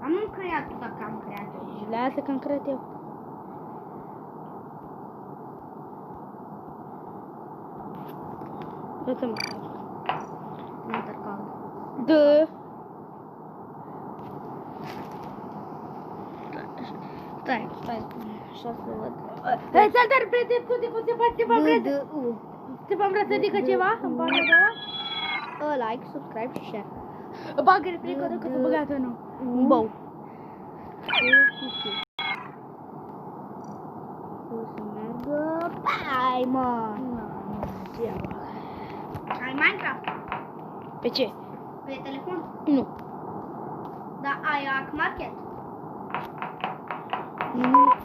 Am nu creat tu dacă am creat eu. Și lasă că am creat eu. Uite-mă. Nu te caut. Da. Stai, așa să văd. Hai, saltare, prieten, tu de cum se face ceva, prieten? Se v-am vrea să zică ceva în partea a doua? Like, subscribe și share. Bagă replică că s-a băgat unul. Un bou. O să meargă. Pai, mă! Ai Minecraft? Pe ce? Pe telefon? Nu. Da, ai Ark Market? Nu mai.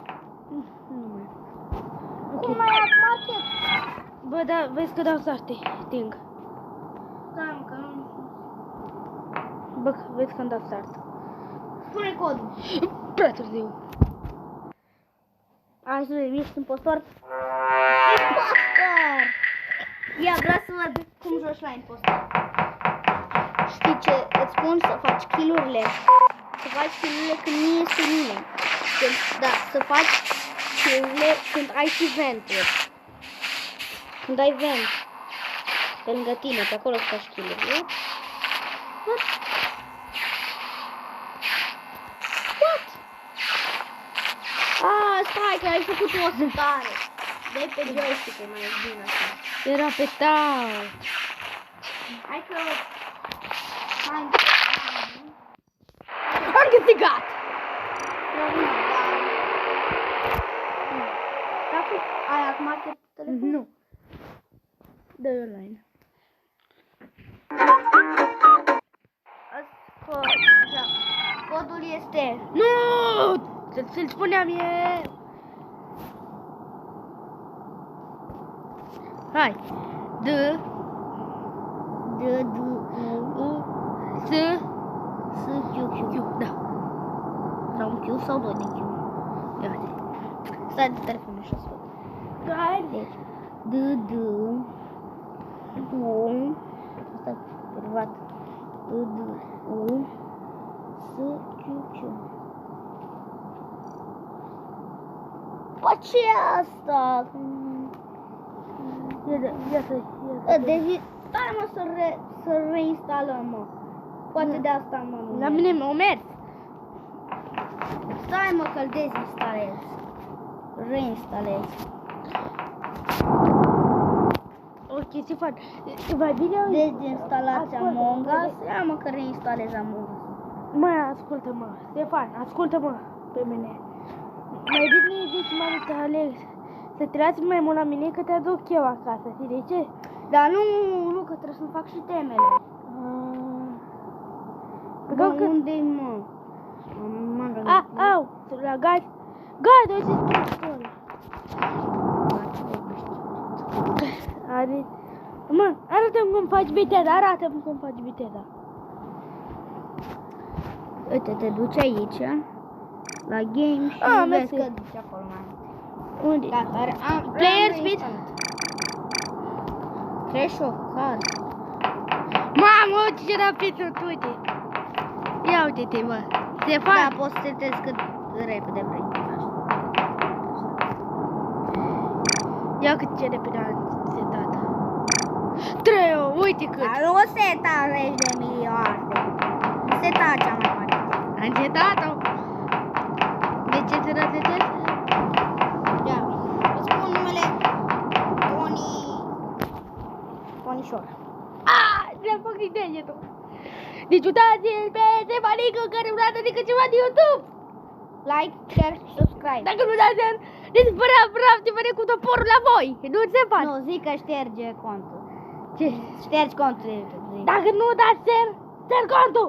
Cum ai Ark Market? Bă, da, vezi că dau starte, ting. Stai, mă, că nu... Bă, vezi că îmi dau start. Spune codul. Prea târziu. Hai să vedem, ești impostor? Impostor! Ia, vreau să văd cum joci la impostor. Știi ce îți spun? Să faci kill-urile. Să faci kill-urile când nu este nimeni. Da, să faci kill-urile când ai și venturi. Când ai vent pe lângă tine, pe acolo să faci kill-urile. What? Stai că ai făcut o setare. Dai pe joystick, e mai bine așa. Era pe tau. Hai că... Hai. Am câștigat! Dacă ai Ark Market pe telefon? Nu. Dă-i online. Așa. Codul este... Nu! Ți-l spuneam e... Hai. D. U. S. Q. Da. Sau un Q sau doi de Q. Ia uite. Stai de telefon așa să văd. Hai. Deci, U. Asta privat. U. Q. Bă, ce e asta? Deci, stai mă să reinstalăm, mă. Poate de asta, mă. La mine m-au mers. Stai mă că-l dezinstalez. Reinstalez. Ok, ce fac? E mai bine? Dezinstalați Among Us. Ia mă că reinstalez Among Us. Mă, ascultă-mă. Stefan, ascultă-mă pe mine. Mai bine zici, mami, Alex, să te lași mai mult la mine că te aduc eu acasă, știi de ce? Dar nu, că trebuie să-mi fac și temele. Bă, unde-i, mă? Au, la gaz. Gaz, uite ce Mă, arată-mi cum faci viteza, arată-mi cum faci viteza. Uite, te duci aici, la game și vezi că duci acolo mai multe. Unde? Gata, Player speed? Crash of car. Mamă, ce rapid sunt, uite. Ia uite-te, mă. Stefan? Da, poți să setezi cât repede vrei. Ia cât ce repede am setat. 3, uite cât. Dar nu seta 10 de miliarde. Seta cea mai mare. Am setat-o. De ce te răzetezi? Da. Îți spun numele Tonișor. Mi-am făcut degetul. Deci uitați-l pe Stefanică care nu dată decât ceva de YouTube. Like, share, subscribe. Dacă nu dați deci bravo, te vede cu toporul la voi. Nu se face. Nu, zic că șterge contul. Ce? Ștergi contul de YouTube. Zic. Dacă nu dați share contul.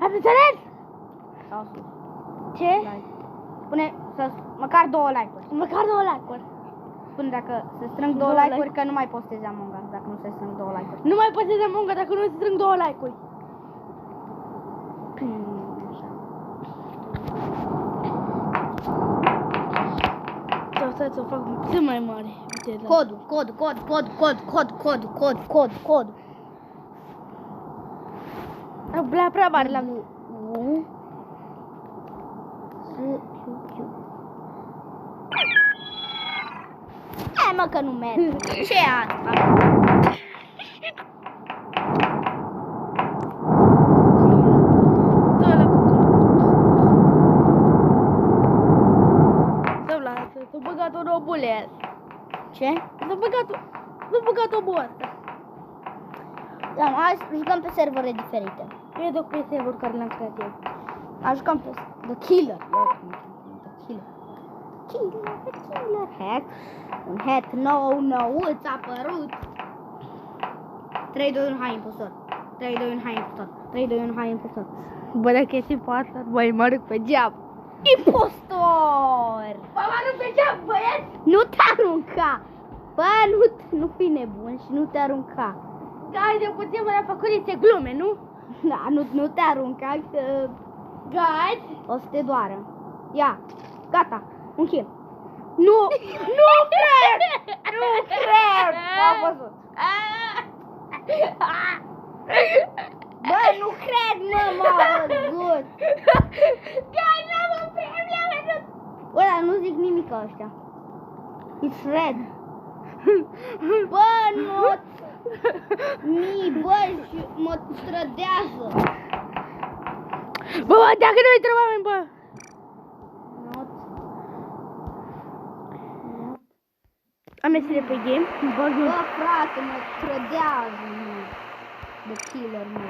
Ați înțeles? Sau sus. Ce? Like. Spune măcar 2 like-uri. Măcar 2 like-uri. Spune dacă se strâng 2 like-uri că nu mai postezi Among Us dacă nu se strâng 2 like-uri. Nu mai postezi Among Us dacă nu se strâng 2 like-uri. Stai să o fac cât mai mare. Codul. Prea mare la U Hai mă că nu merg. Ce e asta? Dă-le cu gând. Să-l lasă, s-a băgat un robuleț. Ce? S-a băgat obul ăsta. Da, hai să jucăm pe servere diferite. Eu duc pe server care l-am creat eu. Hai jucăm pe The Killer. The Killer hack. Un hack nou îți a apărut. 3, 2, 1, hai impostor. 3, 2, 1, hai impostor. 3, 2, 1, hai impostor. Bă, dacă ești pe asta, băi, mă arunc pe geam. Impostor! Bă, mă arunc pe geam, băieți! Nu te arunca! Bă, nu fi nebun și nu te arunca. Haide, puțin mă făcut niște glume, nu? Da, nu te arunca, că Guys! o să te doară. Ia, gata, un kill. Nu cred! Nu cred! M-a văzut. Bă, nu cred, mă, m-a văzut. Guys, am un premiu, am văzut! Bă, dar nu zic nimic ăștia. It's red. Bă, nu bă, și mă strădează. Bă, dacă nu intră oameni, bă! Not. Am ieșit de pe game, bă, eu. Bă, frate, mă trădează, mă. The Killer, mă.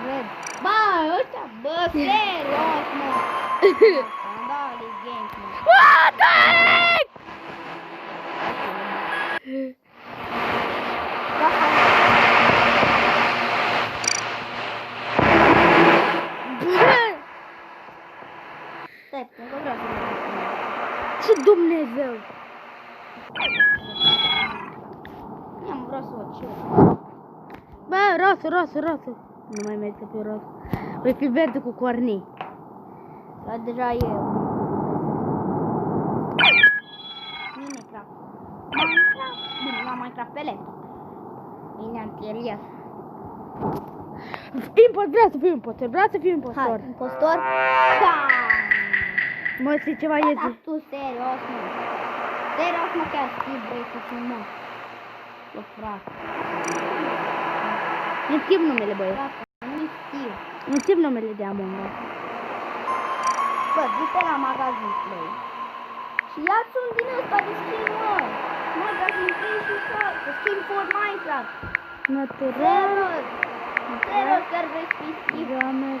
Red. Bă, ăștia, bă, serios, mă. Am dat de game, mă. What the heck? Bă, hai. Stai, încă vreau să mă duc. Ce Dumnezeu! Vreau să o cer. Bă, rosul. Nu mai merg să fiu ros. Voi fi verde cu cornii. Dar deja e. Minecraft. Bine, la Minecraft pe laptop. Bine, anterior. Vreau să fiu impostor, Hai, impostor. Mă, știi ceva Dar iese. tu, serios, mă. Serios, mă, chiar știi, băi, cu ce mă. Bă, frate. Nu schimb numele, băi. Frate, nu știu. Nu schimb numele de Among Us. Bă, du-te la magazin Play. Și ia-ți un din ăsta de skin, mă. Magazin Play și skin for Minecraft. Natural. Serios, chiar vrei să fii schimb. Gamer.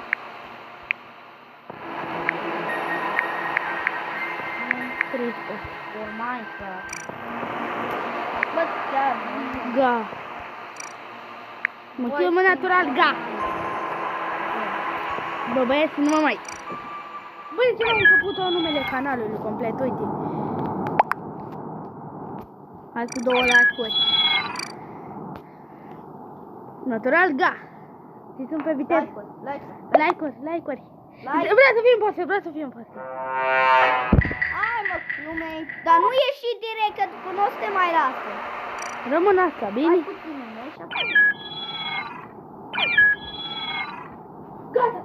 Triste. For Minecraft. Bă, chiar, mă. Ga. Mă cheamă natural Ga. Bă, băieți, nu mă mai... Băi, de ce m-am făcut numele canalului complet, uite. Hai cu 2 like-uri. Natural Ga. Și sunt pe viteză. Like-uri. Like-uri. Like. Vreau să fiu impostor, Hai, mă, glume. Dar nu ieși direct, că nu o să te mai lasă. Rămân asta, bine? Hai puțin, mă, și apoi. Gata,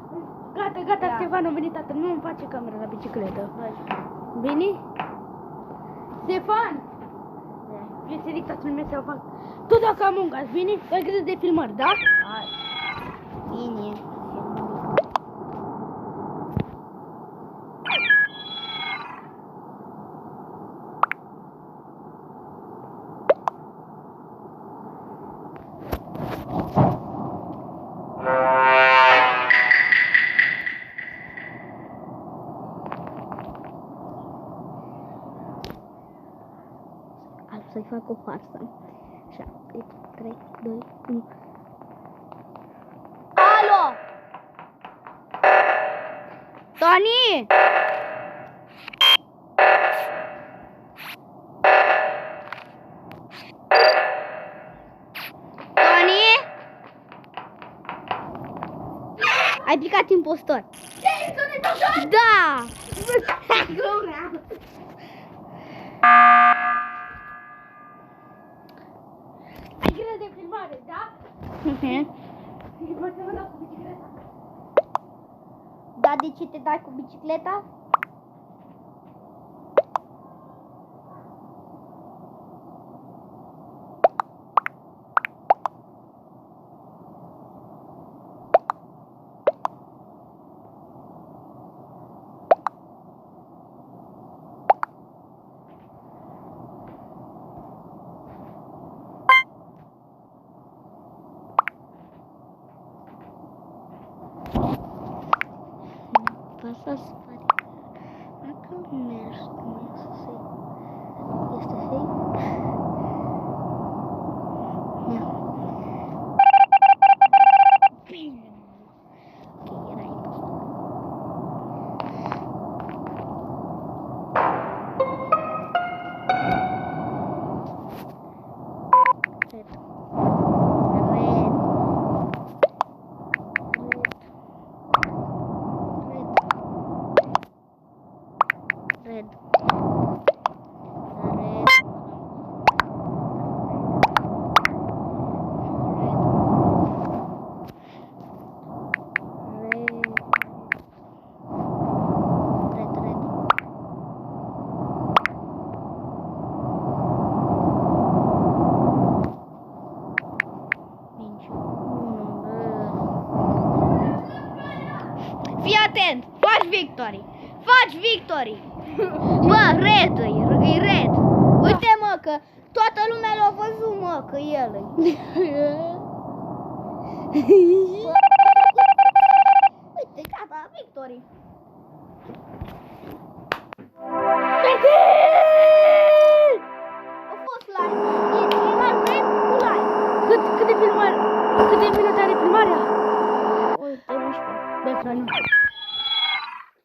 Da. Stefan, a venit tatăl, nu îmi face camera la bicicletă. Bă, Bine? Stefan! Este ridic tatăl meu să fac. Tu dacă Among Us, bine? Ai grijă de filmări, da? hai. Bine. Să-i fac o farsă. 7, 3, 2, 1. Alo! Tony! Tony? Ai picat impostor. Da! Ai grijă de filmare, da? Mă să mă dau cu bicicleta. Da, de ce te dai cu bicicleta? Asta se pare. Dacă mergi, cum e să se... Este safe? Ia. Bine. Ok, era impostor. Red. Fii atent! Faci victory! Faci victory! Mă, red e red! Uite mă că toată lumea l-a văzut mă că el e. Uite, gata, victory! A fost live! E filmat red cu live! Cât de filmare? Cât de minute are filmarea? Uite, 11. Băi, frate.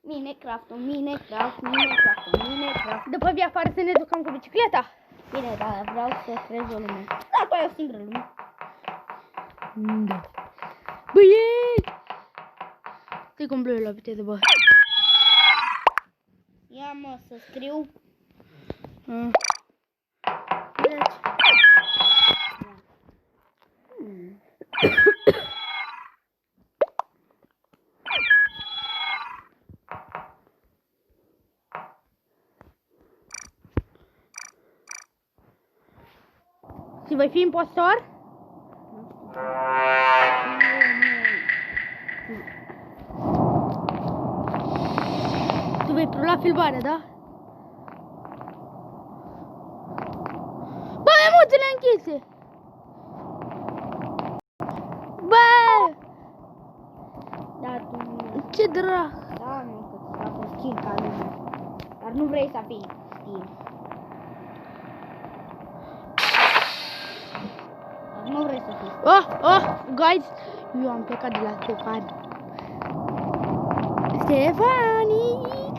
Minecraft. După vii afară să ne ducăm cu bicicleta? Bine, dar vreau să creez o lume. Da, tu ai o singură lume. Da. Băieți! Stai cum bleu la viteză, bă. Ia mă, să scriu. Deci. Și voi fi impostor? Tu vei prelua filmarea, da? Bă, emoțiile închise! Bă! Da, tu nu. Ce drag! Da, nu, că ți fac un skin ca lume. Dar nu vrei să fii skin. Dar nu vrei să fii skin. Guys, eu am plecat de la Stefani. Stefani!